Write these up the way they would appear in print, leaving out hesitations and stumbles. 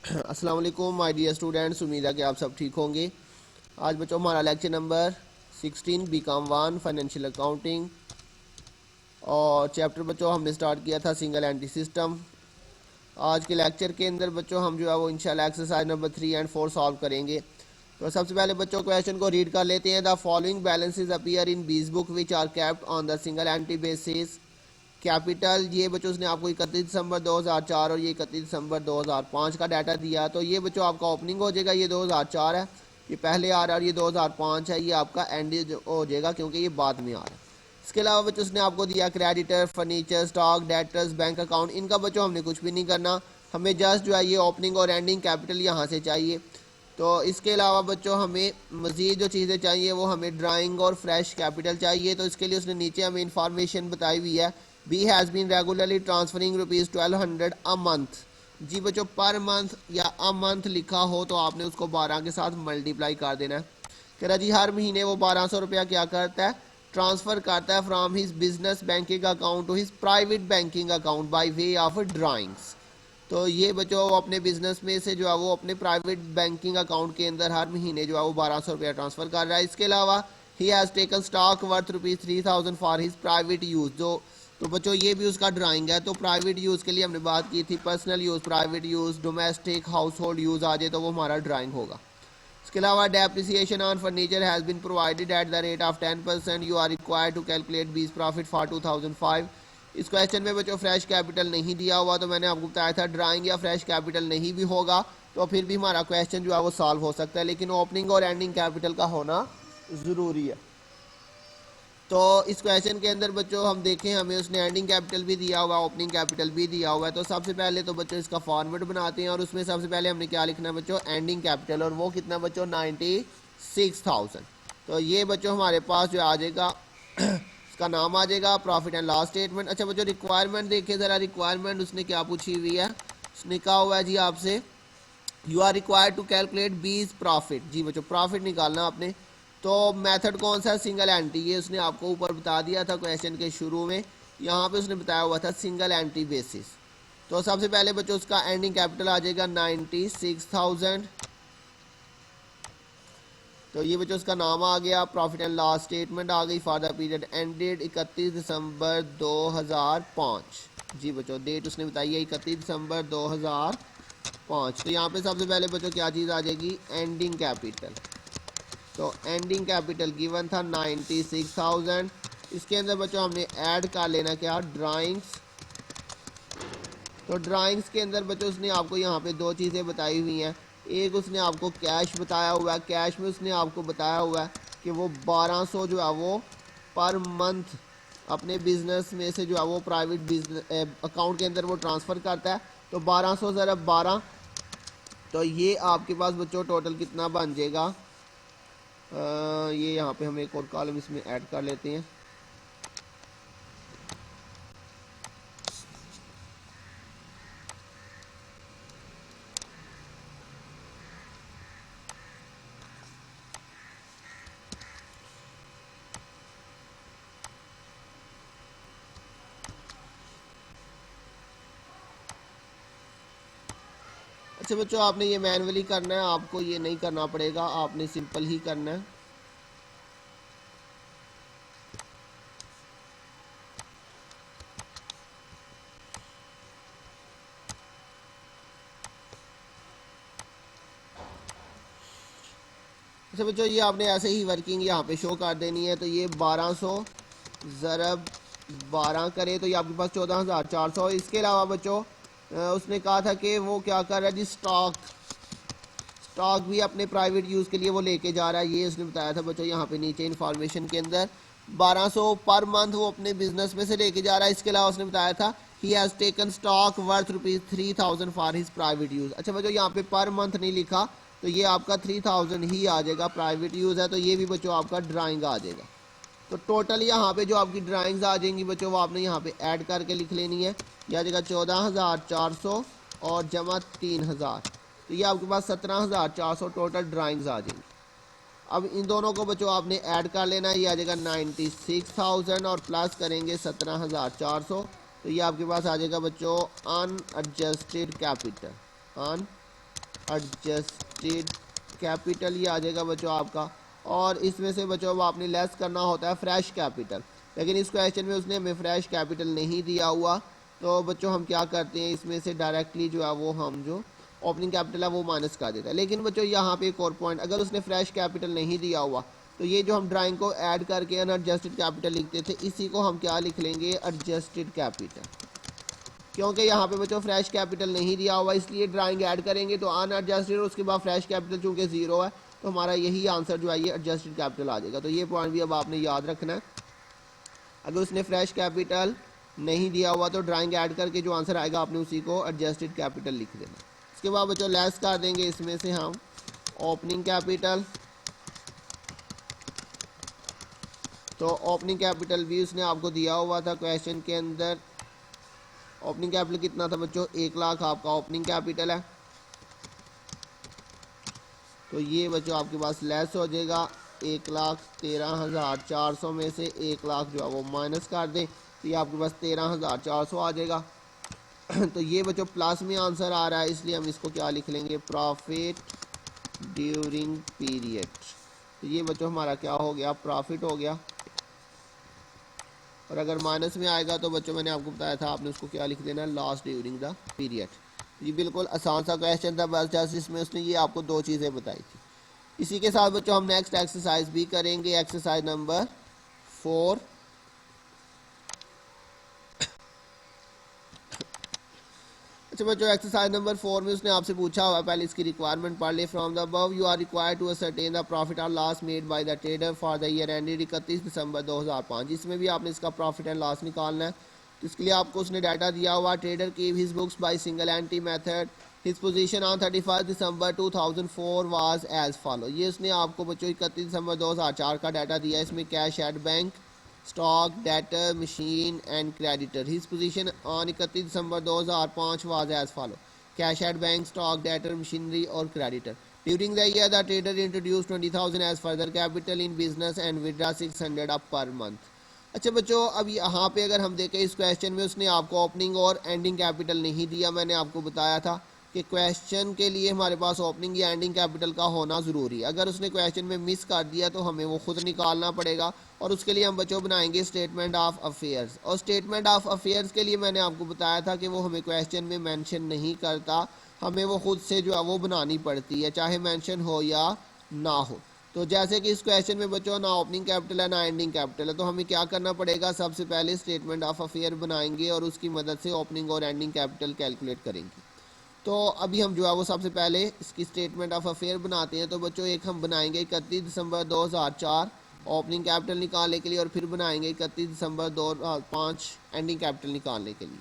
अस्सलाम वालेकुम my dear students, उम्मीद है कि आप सब ठीक होंगे। आज बच्चों हमारा lecture number 16 BCom 1 financial accounting और चैप्टर बच्चों हमने स्टार्ट किया था सिंगल एंट्री सिस्टम। आज के लेक्चर के अंदर बच्चों हम जो है वो इंशाल्लाह एक्सरसाइज नंबर 3 एंड 4 सॉल्व करेंगे। तो सबसे पहले बच्चों क्वेश्चन को रीड कर लेते हैं। The following balances appear in B's book which are kept on the single entry basis. Capital ये बच्चों उसने आपको 31 दिसंबर 2004 और ये 31 दिसंबर 2005 का डाटा दिया। तो ये बच्चों आपका ओपनिंग हो जाएगा, ये 2004 है, ये पहले आ रहा है, और ये 2005 है, ये आपका एंड हो जाएगा क्योंकि ये बाद में आ रहा है। इसके अलावा बच्चों उसने आपको दिया creditor, furniture, stock, debtors, bank account. इनका बच्चों हमने कुछ भी नहीं करना, हमें जस्ट जो है ये ओपनिंग और एंडिंग कैपिटल यहाँ से चाहिए। तो इसके अलावा बच्चों हमें मज़ीद जो चीज़ें चाहिए वो हमें ड्राइंग और फ्रेश कैपिटल चाहिए। तो इसके लिए उसने नीचे हमें इंफॉर्मेशन बताई हुई है। B has been regularly transferring ₹1200 a month. जी बच्चों पर मंथ या अ मंथ लिखा हो तो आपने उसको 12 के साथ मल्टीप्लाई कर देना है। कह रहा जी हर महीने वो 1200 रुपया क्या करता है, ट्रांसफ़र करता है from his business banking account to his private banking account by way of drawings. तो ये बच्चों वो अपने बिजनेस में से जो है वो अपने प्राइवेट बैंकिंग अकाउंट के अंदर हर महीने जो है वो 1200 रुपया ट्रांसफ़र कर रहा है। इसके अलावा he has taken stock worth ₹3000 for his private use. जो तो बच्चों ये भी उसका ड्राइंग है। तो प्राइवेट यूज़ के लिए हमने बात की थी, personal use, private use, domestic household use आ जाए तो वो हमारा ड्राइंग होगा। इसके अलावा depreciation on furniture has been provided at the rate of 10%। You are required to calculate बीस प्रॉफिट फॉर 2005। इस क्वेश्चन में बच्चों फ्रेश कैपिटल नहीं दिया हुआ, तो मैंने आपको बताया था ड्राइंग या फ्रेश कैपिटल नहीं भी होगा तो फिर भी हमारा क्वेश्चन जो है वो सॉल्व हो सकता है, लेकिन ओपनिंग और एंडिंग कैपिटल का होना ज़रूरी है। तो इस क्वेश्चन के अंदर बच्चों हम देखें, हमें उसने एंडिंग कैपिटल भी दिया हुआ, ओपनिंग कैपिटल भी दिया हुआ है। तो सबसे पहले तो बच्चों इसका फॉर्मेट बनाते हैं और उसमें सबसे पहले हमने क्या लिखना है बच्चों, एंडिंग कैपिटल, और वो कितना बच्चों 96,000। तो ये बच्चों हमारे पास जो आ जाएगा इसका नाम आ जाएगा प्रॉफिट एंड लॉस स्टेटमेंट। अच्छा बच्चों रिक्वायरमेंट देखिए ज़रा, रिक्वायरमेंट उसने क्या पूछी हुई है, उसने कहा हुआ है जी आपसे you are required to calculate बीस प्रॉफिट। जी बच्चों प्रॉफिट निकालना आपने। तो मेथड कौन सा, सिंगल एंट्री, ये उसने आपको ऊपर बता दिया था क्वेश्चन के शुरू में, यहाँ पे उसने बताया हुआ था सिंगल एंट्री बेसिस। तो सबसे पहले बच्चों उसका एंडिंग कैपिटल आ जाएगा 96,000। तो ये बच्चों उसका नाम आ गया, प्रॉफिट एंड लॉस स्टेटमेंट आ गई for the period ended 31 December 2005। जी बच्चों डेट उसने बताई है 31 दिसंबर 2005। तो यहाँ पे सबसे पहले बच्चों क्या चीज़ आ जाएगी, एंडिंग कैपिटल। तो एंडिंग कैपिटल गिवन था 96,000। इसके अंदर बच्चों हमने ऐड कर लेना क्या, ड्राइंग्स। तो ड्राइंग्स के अंदर बच्चों उसने आपको यहाँ पे दो चीज़ें बताई हुई हैं। एक उसने आपको कैश बताया हुआ है, कैश में उसने आपको बताया हुआ है कि वो 1200 जो है वो पर मंथ अपने बिजनेस में से जो है वो प्राइवेट बिजनेस अकाउंट के अंदर वो ट्रांसफ़र करता है। तो 1200 ज़रब 12, तो ये आपके पास बच्चों टोटल कितना बन जाएगा, ये यहाँ पे हम एक और कॉलम इसमें ऐड कर लेते हैं। अच्छा बच्चों आपने ये मैनुअली करना है, आपको ये नहीं करना पड़ेगा, आपने सिंपल ही करना है। अच्छा बच्चों ये आपने ऐसे ही वर्किंग यहाँ पे शो कर देनी है। तो ये 1200 ज़रब 12 करे तो ये आपके पास 14,400। इसके अलावा बच्चों उसने कहा था कि वो क्या कर रहा है जी, स्टॉक, स्टॉक भी अपने प्राइवेट यूज़ के लिए वो लेके जा रहा है, ये उसने बताया था बच्चों यहाँ पे नीचे इन्फॉर्मेशन के अंदर। 1200 पर मंथ वो अपने बिजनेस में से लेके जा रहा है। इसके अलावा उसने बताया था he has taken stock worth ₹3,000 for his private use. अच्छा बच्चों यहाँ पे पर मंथ नहीं लिखा, तो ये आपका 3000 ही आ जाएगा, प्राइवेट यूज़ है तो ये भी बच्चों आपका ड्राइंग आ जाएगा। तो टोटल यहाँ पे जो आपकी ड्राइंग्स आ जाएंगी बच्चों वो आपने यहाँ पे ऐड करके लिख लेनी है। यह आ जाएगा 14,400 और जमा 3,000, तो ये आपके पास 17,400 टोटल ड्राइंग्स आ जाएंगी। अब इन दोनों को बच्चों आपने ऐड कर लेना है, ये आ जाएगा 96,000 और प्लस करेंगे 17,400, तो ये आपके पास आ जाएगा बच्चों अनएडजस्टेड कैपिटल, एडजस्टेड कैपिटल ये आ जाएगा बच्चों आपका। और इसमें से बच्चों अब आपने लेस करना होता है फ्रेश कैपिटल, लेकिन इस क्वेश्चन में उसने हमें फ्रेश कैपिटल नहीं दिया हुआ, तो बच्चों हम क्या करते हैं इसमें से डायरेक्टली जो है वो हम जो ओपनिंग कैपिटल है वो माइनस कर देता है। लेकिन बच्चों यहाँ पे एक और पॉइंट, अगर उसने फ्रेश कैपिटल नहीं दिया हुआ तो ये जो हम ड्राइंग को ऐड करके अनएडजस्टेड कैपिटल लिखते थे, इसी को हम क्या लिख लेंगे, एडजस्टेड कैपिटल। क्योंकि यहाँ पे बच्चों फ्रेश कैपिटल नहीं दिया हुआ, इसलिए ड्राइंग ऐड करेंगे तो अनएडजस्टेड और उसके बाद फ्रेश कैपिटल चूँकि ज़ीरो है, तो हमारा यही आंसर जो है ये एडजस्टेड कैपिटल आ जाएगा। तो ये पॉइंट भी अब आपने याद रखना है। अगर उसने फ्रेश कैपिटल नहीं दिया हुआ तो ड्राइंग ऐड करके जो आंसर आएगा आपने उसी को एडजस्टेड कैपिटल लिख देना। इसके बाद बच्चों लेस कर देंगे इसमें से हम ओपनिंग कैपिटल। तो ओपनिंग कैपिटल भी उसने आपको दिया हुआ था क्वेश्चन के अंदर। ओपनिंग कैपिटल कितना था बच्चों, 1 लाख आपका ओपनिंग कैपिटल है। तो ये बच्चों आपके पास लेस हो जाएगा, 1,13,400 में से 1 लाख जो है वो माइनस कर दें तो ये आपके पास 13,400 आ जाएगा। तो ये बच्चों प्लस में आंसर आ रहा है, इसलिए हम इसको क्या लिख लेंगे, प्रॉफिट ड्यूरिंग पीरियड। तो ये बच्चों हमारा क्या हो गया, प्रॉफिट हो गया। और अगर माइनस में आएगा तो बच्चों मैंने आपको बताया था आपने उसको क्या लिख देना, लॉस ड्यूरिंग द पीरियड। ये बिल्कुल आसान सा क्वेश्चन था, बस जस्ट इसमें उसने ये आपको 2 चीज़ें बताई थी। इसी के साथ बच्चों हम नेक्स्ट एक्सरसाइज भी करेंगे, एक्सरसाइज नंबर 4। अच्छा बच्चों एक्सरसाइज नंबर 4 में उसने आपसे पूछा हुआ, पहले इसकी रिक्वायरमेंट पढ़ ले। From the above you are required to ascertain the profit और loss made by the trader for the year ended 31 December 2005। इसमें भी आपने इसका प्रॉफिट एंड लॉस निकालना है। तो इसके लिए आपको उसने डाटा दिया हुआ, trader keep his books by single entry method, his position on 31 December 2004 was as follow. ये उसने आपको बच्चों 31 दिसंबर 2004 का डाटा दिया। इसमें cash at bank, stock, debtor, machine and creditor. His position on 31 December 2005 was as follow, cash at bank, stock, debtor, machinery और creditor. During the year the trader introduce 20,000 as further capital in business and withdraw 600 up per month. अच्छा बच्चों अब यहाँ पे अगर हम देखें इस क्वेश्चन में उसने आपको ओपनिंग और एंडिंग कैपिटल नहीं दिया। मैंने आपको बताया था कि क्वेश्चन के लिए हमारे पास ओपनिंग या एंडिंग कैपिटल का होना ज़रूरी है। अगर उसने क्वेश्चन में मिस कर दिया तो हमें वो खुद निकालना पड़ेगा, और उसके लिए हम बच्चों बनाएंगे स्टेटमेंट ऑफ अफेयर्स। और स्टेटमेंट ऑफ अफेयर्स के लिए मैंने आपको बताया था कि वो हमें क्वेश्चन में मेंशन नहीं करता, हमें वो खुद से जो है वो बनानी पड़ती है, चाहे मेंशन हो या ना हो। तो जैसे कि इस क्वेश्चन में बच्चों ना ओपनिंग कैपिटल है ना एंडिंग कैपिटल है, तो हमें क्या करना पड़ेगा, सबसे पहले स्टेटमेंट ऑफ अफेयर बनाएंगे और उसकी मदद से ओपनिंग और एंडिंग कैपिटल कैलकुलेट करेंगे। तो अभी हम जो है वो सबसे पहले इसकी स्टेटमेंट ऑफ अफेयर बनाते हैं। तो बच्चों एक हम बनाएंगे 31 दिसंबर 2004 ओपनिंग कैपिटल निकालने के लिए, और फिर बनाएंगे 31 दिसंबर 2005 एंडिंग कैपिटल निकालने के लिए।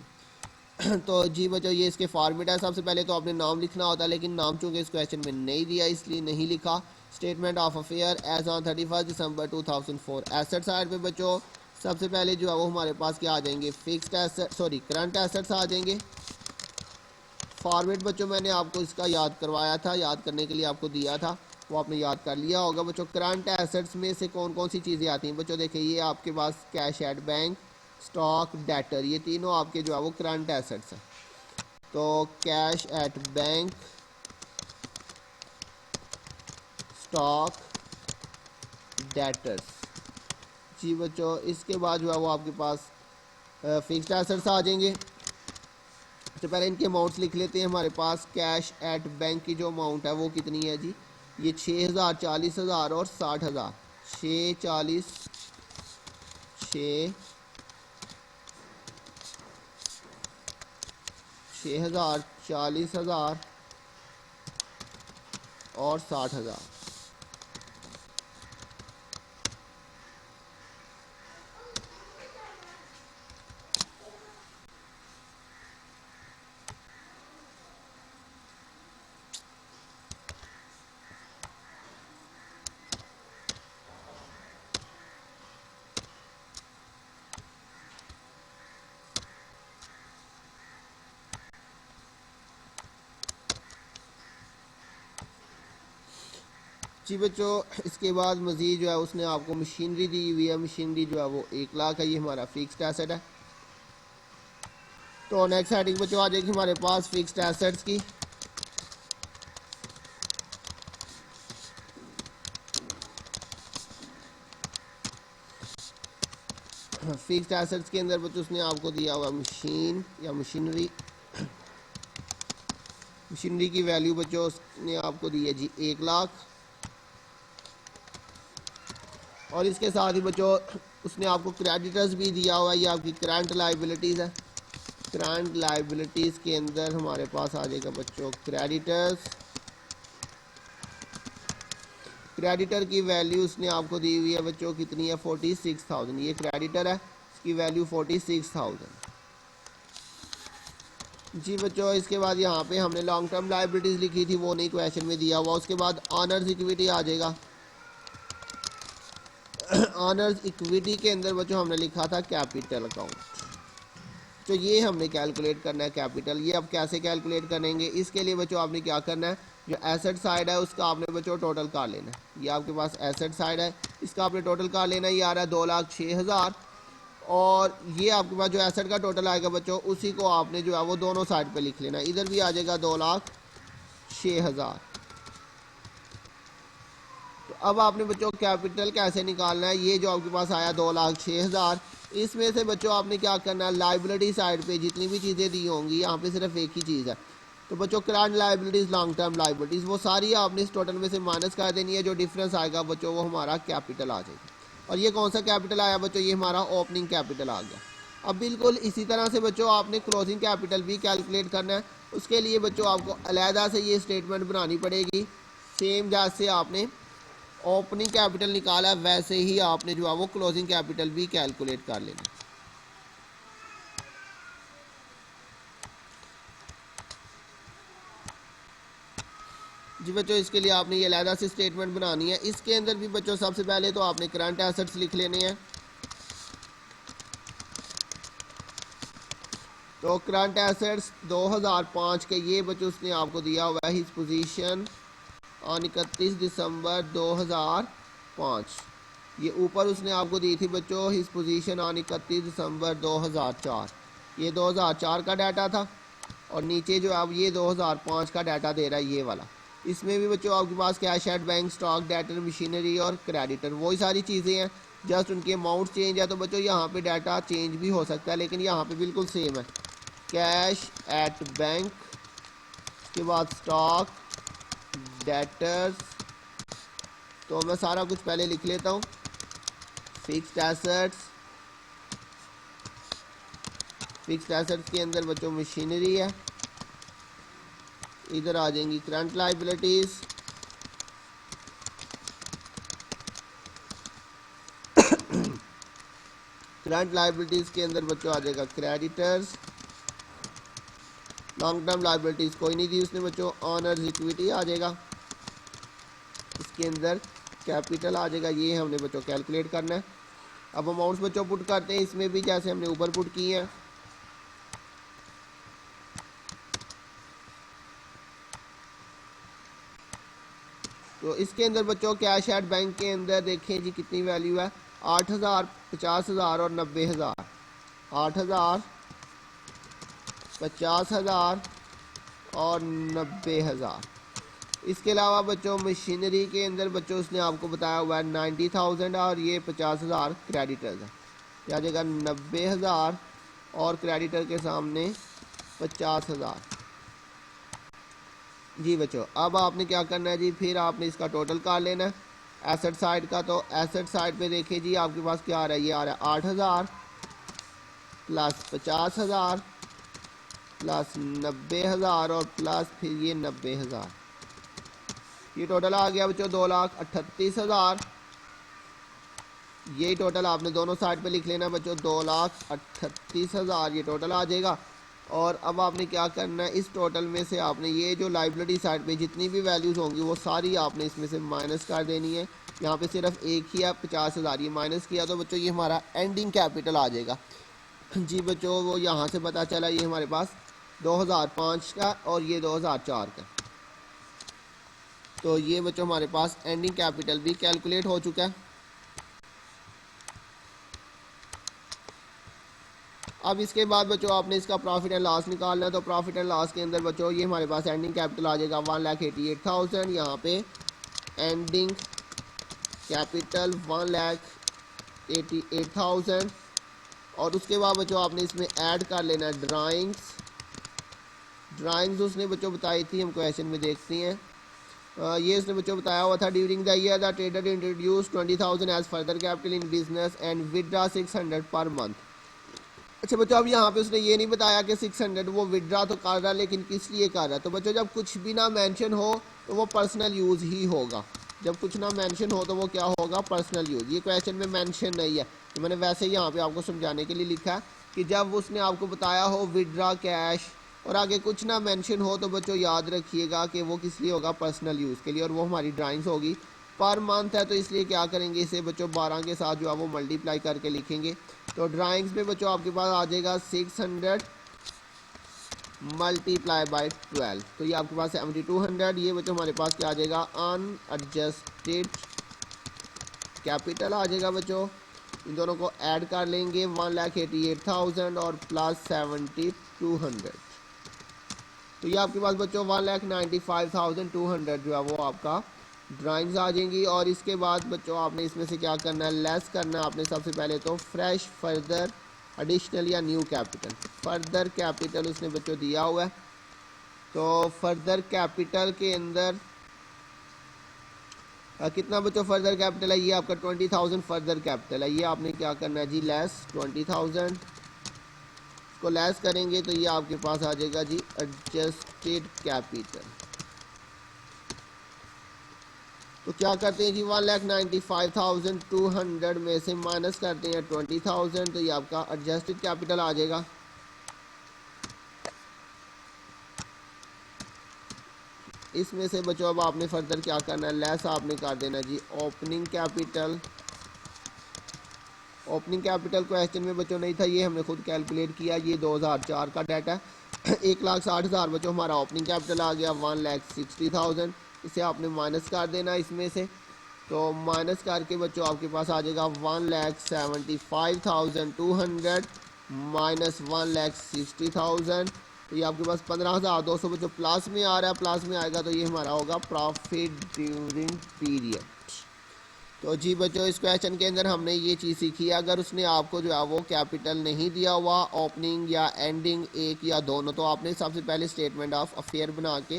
तो जी बच्चों ये इसके फॉर्मेट है। सबसे पहले तो आपने नाम लिखना होता है, लेकिन नाम चूँकि इस क्वेश्चन में नहीं दिया इसलिए नहीं लिखा। Statement of affair as on 31 December 2004। Asset side पे बच्चों सबसे पहले जो है वो हमारे पास क्या आ जाएंगे, fixed asset, sorry current assets आ जाएंगे। फॉर्मेट बच्चों मैंने आपको इसका याद करवाया था, याद करने के लिए आपको दिया था, वो आपने याद कर लिया होगा। बच्चों करंट एसेट्स में से कौन कौन सी चीज़ें आती हैं बच्चों, देखिए ये आपके पास cash at bank, stock, debtor, ये तीनों आपके जो है वो करंट एसेट्स हैं। तो cash at bank, stock, debtors. जी बच्चों इसके बाद जो है वो आपके पास फिक्स्ड एसेट्स आ जाएंगे। तो पहले इनके अमाउंट्स लिख लेते हैं। हमारे पास कैश एट बैंक की जो अमाउंट है वो कितनी है जी, ये 6,000, 40,000 और 60,000। 6, 40, 6,000, 40,000 और 60,000। जी बच्चों इसके बाद मज़ीद जो है उसने आपको मशीनरी दी हुई है। मशीनरी जो है वो 1 लाख है, ये हमारा फिक्स्ड एसेट है। तो नेक्स्ट हेडिंग बच्चों आ जाएगी हमारे पास फिक्स्ड एसेट्स की। फिक्स्ड एसेट्स के अंदर बच्चों उसने आपको दिया हुआ मशीन या मशीनरी। मशीनरी की वैल्यू बच्चों उसने आपको दी है जी 1,00,000। और इसके साथ ही बच्चों उसने आपको क्रेडिटर्स भी दिया हुआ है, ये आपकी करंट लाइबिलिटीज़ है। करंट लाइबिलिटीज़ के अंदर हमारे पास आ जाएगा बच्चों क्रेडिटर्स। क्रेडिटर की वैल्यू उसने आपको दी हुई है बच्चों कितनी है 46,000। ये क्रेडिटर है, इसकी वैल्यू 46,000 जी बच्चों। इसके बाद यहाँ पे हमने लॉन्ग टर्म लाइबिलिटीज़ लिखी थी, वो नहीं क्वेश्चन में दिया हुआ। उसके बाद ऑनर्स इक्विटी आ जाएगा। ऑनर्स इक्विटी के अंदर बच्चों हमने लिखा था कैपिटल अकाउंट, तो ये हमने कैलकुलेट करना है कैपिटल। ये अब कैसे कैलकुलेट करेंगे, इसके लिए बच्चों आपने क्या करना है, जो एसेट साइड है उसका आपने बच्चों टोटल कर लेना है। ये आपके पास एसेट साइड है, इसका आपने टोटल कर लेना है। ये आ रहा है 2,06,000। और ये आपके पास जो एसेट का टोटल आएगा बच्चों उसी को आपने जो है वो दोनों साइड पे लिख लेना। इधर भी आ जाएगा 2,06,000। तो अब आपने बच्चों कैपिटल कैसे निकालना है, ये जो आपके पास आया 2,06,000, इसमें से बच्चों आपने क्या करना है, लाइबिलिटी साइड पे जितनी भी चीज़ें दी होंगी, यहाँ पे सिर्फ एक ही चीज़ है। तो बच्चों current liabilities, long term liabilities, वो सारी आपने इस टोटल में से माइनस कर देनी है। जो डिफरेंस आएगा बच्चों वो हमारा कैपिटल आ जाएगा। और ये कौन सा कैपिटल आया बच्चों, ये हमारा ओपनिंग कैपिटल आ गया। अब बिल्कुल इसी तरह से बच्चों आपने क्लोजिंग कैपिटल भी कैलकुलेट करना है। उसके लिए बच्चों आपको अलहदा से ये स्टेटमेंट बनानी पड़ेगी। सेम जैसे आपने ओपनिंग कैपिटल निकाला वैसे ही आपने जो है वो क्लोजिंग कैपिटल भी कैलकुलेट कर लेना। जी बच्चों, इसके लिए आपने ये अलहदा से स्टेटमेंट बनानी है। इसके अंदर भी बच्चों सबसे पहले तो आपने करंट एसेट्स लिख लेने हैं। तो करंट एसेट्स 2005 के ये बच्चों उसने आपको दिया हुआ है हिज पोजीशन ऑन 31 दिसंबर 2005। ये ऊपर उसने आपको दी थी बच्चों हिज पोजीशन ऑन 31 दिसंबर 2004। ये 2004 का डाटा था। और नीचे जो अब ये 2005 का डाटा दे रहा है ये वाला। इसमें भी बच्चों आपके पास cash at bank, stock, debtor, machinery और क्रेडिटर, वही सारी चीज़ें हैं, जस्ट उनके अमाउंट चेंज है। तो बच्चों यहाँ पे डाटा चेंज भी हो सकता है, लेकिन यहाँ पे बिल्कुल सेम है। कैश एट बैंक, उसके बाद स्टॉक, डेटर्स। तो मैं सारा कुछ पहले लिख लेता हूँ। फिक्स्ड एसेट्स, फिक्स्ड एसेट्स के अंदर बच्चों मशीनरी है। इधर आ जाएंगी करंट लाइबिलिटीज, करंट लाइबिलिटीज के अंदर बच्चों आ जाएगा क्रेडिटर्स। लॉन्ग टर्म लाइबिलिटीज कोई नहीं दी उसने बच्चों, ऑनर्स इक्विटी आ जाएगा। इसके अंदर कैपिटल आ जाएगा। ये हमने बच्चों कैलकुलेट करना है। अब अमाउंट्स बच्चों पुट करते हैं, इसमें भी जैसे हमने ऊपर पुट किए हैं। तो इसके अंदर बच्चों कैश एट बैंक के अंदर देखें जी कितनी वैल्यू है, 8,000, 50,000 और 90,000। 8,000, 50,000 और 90,000। इसके अलावा बच्चों मशीनरी के अंदर बच्चों उसने आपको बताया हुआ है 90,000 और ये 50,000 क्रेडिटर्स है। क्या आ जाएगा 90,000 और क्रेडिटर के सामने 50,000। जी बच्चों, अब आपने क्या करना है जी, फिर आपने इसका टोटल कर लेना है एसेट साइड का। तो एसेट साइड पे देखिए जी आपके पास क्या आ रहा है, ये आ रहा है 8,000 प्लस 50,000 प्लस 90,000 और प्लस फिर ये 90,000। ये टोटल आ गया बच्चों 2,38,000। ये टोटल आपने दोनों साइड पे लिख लेना बच्चों, 2,38,000 ये टोटल आ जाएगा। और अब आपने क्या करना है, इस टोटल में से आपने ये जो लाइबिलिटी साइड पे जितनी भी वैल्यूज़ होंगी वो सारी आपने इसमें से माइनस कर देनी है। यहाँ पे सिर्फ एक ही है 50,000, ये माइनस किया तो बच्चों ये हमारा एंडिंग कैपिटल आ जाएगा। जी बच्चों, वो यहाँ से पता चला ये हमारे पास 2005 का और ये 2004 का। तो ये बच्चों हमारे पास एंडिंग कैपिटल भी कैलकुलेट हो चुका है। अब इसके बाद बच्चों आपने इसका प्रॉफिट एंड लॉस निकालना है। तो प्रॉफिट एंड लॉस के अंदर बच्चों ये हमारे पास एंडिंग कैपिटल आ जाएगा 1,88,000। यहाँ पे एंडिंग कैपिटल 1,88,000 और उसके बाद बच्चों आपने इसमें ऐड कर लेना है ड्राइंग्स। ड्राइंग्स उसने बच्चों बताई थी, हम क्वेश्चन में देखते हैं। ये उसने बच्चों बताया हुआ था, during the year the trader introduce 20,000 as further capital in business and withdraw 600 per month. अच्छा बच्चों, अब यहाँ पे उसने ये नहीं बताया कि 600 वो विड्रा तो कर रहा है, लेकिन किस लिए कर रहा है। तो बच्चों जब कुछ भी ना मेंशन हो तो वो पर्सनल यूज़ ही होगा। जब कुछ ना मेंशन हो तो वो क्या होगा, पर्सनल यूज़। ये क्वेश्चन में मेंशन नहीं है, तो मैंने वैसे ही यहाँ पे आपको समझाने के लिए लिखा है कि जब उसने आपको बताया हो विड्रा कैश और आगे कुछ ना मेंशन हो तो बच्चों याद रखिएगा कि वो किस लिए होगा, पर्सनल यूज़ के लिए, और वो हमारी ड्राइंग्स होगी। पर मंथ है तो इसलिए क्या करेंगे, इसे बच्चों 12 के साथ जो है वो मल्टीप्लाई करके लिखेंगे। तो ड्राइंग्स में बच्चों आपके पास आ जाएगा 600 मल्टीप्लाई बाई 12, तो ये आपके पास 7200। ये बच्चों हमारे पास क्या आ जाएगा, अनएडजस्टेड कैपिटल आ जाएगा बच्चों। इन दोनों को ऐड कर लेंगे, 1,88,000 और प्लस 7,200, तो ये आपके पास बच्चों 1,95,200 जो है वो आपका ड्राइंग्स आ जाएंगी। और इसके बाद बच्चों आपने इसमें से क्या करना है, लेस करना है आपने सबसे पहले तो फ्रेश फर्दर एडिशनल या न्यू कैपिटल। फर्दर कैपिटल उसने बच्चों दिया हुआ है, तो फर्दर कैपिटल के अंदर कितना बच्चों फर्दर कैपिटल है, ये आपका 20,000 फर्दर कैपिटल है। ये आपने क्या करना है जी, लेस 20,000 को लेस करेंगे तो ये आपके पास आ जाएगा जी एडजस्टेड कैपिटल। तो क्या करते हैं जी, 1,95,200 में से माइनस करते हैं 20,000, तो ये आपका एडजस्टेड कैपिटल आ जाएगा। इसमें से बच्चों अब आपने फर्दर क्या करना है, लेस आपने कर देना जी opening capital. Opening capital question में बच्चों नहीं था, ये हमने खुद कैलकुलेट किया, ये 2004 का डाटा है। 1,60,000 बच्चों हमारा ओपनिंग कैपिटल आ गया, 1,60,000। इसे आपने माइनस कर देना इसमें से, तो माइनस करके बच्चों आपके पास आ जाएगा 1,75,200 माइनस 1,60,000, तो ये आपके पास 15,200 बच्चों प्लस में आ रहा है। प्लस में आएगा तो ये हमारा होगा प्रॉफिट ड्यूरिंग पीरियड। तो जी बच्चों इस क्वेश्चन के अंदर हमने ये चीज़ सीखी है, अगर उसने आपको जो है वो कैपिटल नहीं दिया हुआ, ओपनिंग या एंडिंग एक या दोनों, तो आपने सबसे पहले स्टेटमेंट ऑफ अफेयर बना के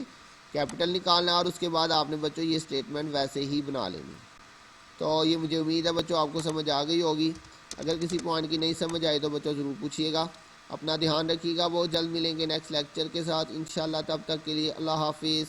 कैपिटल निकालना है और उसके बाद आपने बच्चों ये स्टेटमेंट वैसे ही बना लेनी। तो ये मुझे उम्मीद है बच्चों आपको समझ आ गई होगी। अगर किसी पॉइंट की नहीं समझ आई तो बच्चों ज़रूर पूछिएगा। अपना ध्यान रखिएगा, बहुत जल्द मिलेंगे नेक्स्ट लेक्चर के साथ इंशाल्लाह। तब तक के लिए अल्लाह हाफिज़।